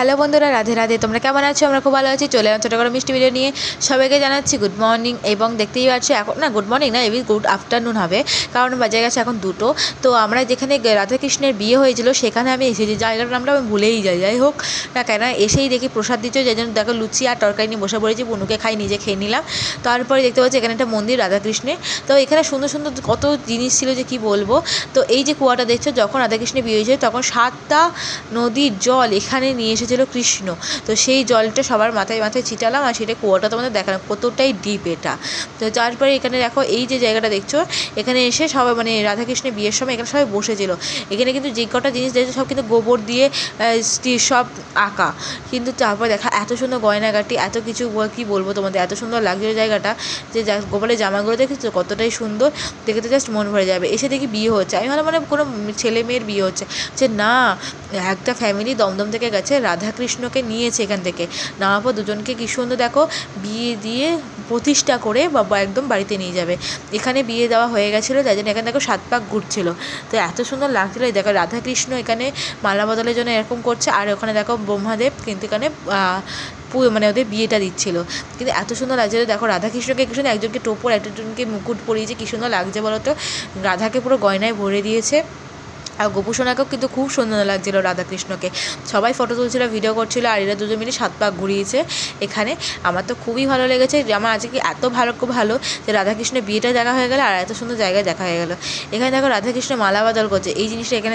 Hello বন্ধুরা, রাধে রাধে। তোমরা কেমন আছো? আমরা খুব ভালো আছি। চলে এলাম ছোটো করে মিষ্টি ভিডিও নিয়ে। সবাইকে জানাচ্ছি গুড মর্নিং। এবং দেখতেই পাচ্ছি এখন না, গুড মর্নিং না, এবি গুড আফটারনুন হবে, কারণ বাজে গেছে এখন 2টো। তো আমরা যেখানে রাধাকৃষ্ণের বিয়ে হয়েছিল সেখানে আমি এসেছি। জায়গাটার নামটা আমি ভুলেই যাই। যাই হোক না কেন, এসেই দেখি প্রসাদ দিচ্ছে, যাই জন্য দেখো লুচি আর তরকারি নিয়ে বসে পড়েছি। বুনুকে খাই, নিজে খেয়ে নিলাম। তারপরে দেখতে পাচ্ছি এখানে একটা মন্দির রাধাকৃষ্ণের। তো এখানে সুন্দর সুন্দর কত জিনিস ছিল যে কি বলবো। তো এই যে কুয়াটা দেখছো, যখন রাধাকৃষ্ণের বিয়ে হয়েছে তখন 7টা নদীর জল এখানে নিয়ে এসেছিল কৃষ্ণ। তো সেই জলটা সবার মাথায় মাথায় ছিটালাম, আর সেটা কুয়াটা তোমাদের দেখালাম কতটাই ডিপ এটা। তো তারপরে এখানে দেখো এই যে জায়গাটা দেখছো, এখানে এসে সবাই মানে রাধাকৃষ্ণের বিয়ের সময় এখানে সবাই বসেছিল। এখানে কিন্তু যে কটা জিনিস দেখছো সব কিন্তু গোবর দিয়ে সব আঁকা। কিন্তু তারপরে দেখা এত সুন্দর গয়নাগাটি, এত কিছু কী বলবো তোমাদের, এত সুন্দর লাগছে জায়গাটা। যে গোপালের জামাগুলো দেখেছো কতটাই সুন্দর, দেখে তো জাস্ট মন ভরে যাবে। এসে দেখি বিয়ে হচ্ছে, আমি ভালো মানে কোনো ছেলে মেয়ের বিয়ে হচ্ছে, যে না একটা ফ্যামিলি দমদম থেকে গেছে, রাধাকৃষ্ণকে নিয়েছে এখান থেকে। নেওয়ার পর দুজনকে কী সুন্দর দেখো বিয়ে দিয়ে প্রতিষ্ঠা করে বাবা একদম বাড়িতে নিয়ে যাবে। এখানে বিয়ে দেওয়া হয়ে গেছিলো, তাই জন্য এখানে দেখো 7 পাক ঘুরছিল। তো এত সুন্দর লাগছিলো। দেখো রাধাকৃষ্ণ এখানে মালা বদলের জন্য এরকম করছে, আর ওখানে দেখো ব্রহ্মাদেব কিন্তু এখানে মানে ওদের বিয়েটা দিচ্ছিলো। কিন্তু এত সুন্দর লাগছিলো। দেখো রাধাকৃষ্ণকে কি সুন্দর, একজনকে টোপর, একজনকে মুকুট পরিয়েছে, কী সুন্দর লাগছে বলো তো। রাধাকে পুরো গয়নায় ভরে দিয়েছে, আর গোপুসোনাকেও কিন্তু খুব সুন্দর লাগছিলো রাধাকৃষ্ণকে। সবাই ফটো তুলছিল, ভিডিও করছিল, আর এরা দুজন মিলে 7 পাক ঘুরিয়েছে এখানে। আমার তো খুবই ভালো লেগেছে। আমার আজকে এত ভালো যে রাধাকৃষ্ণের বিয়েটা দেখা হয়ে গেলো, আর এত সুন্দর জায়গায় দেখা হয়ে গেলো। এখানে দেখো রাধাকৃষ্ণ মালা বদল করছে, এই জিনিসটা এখানে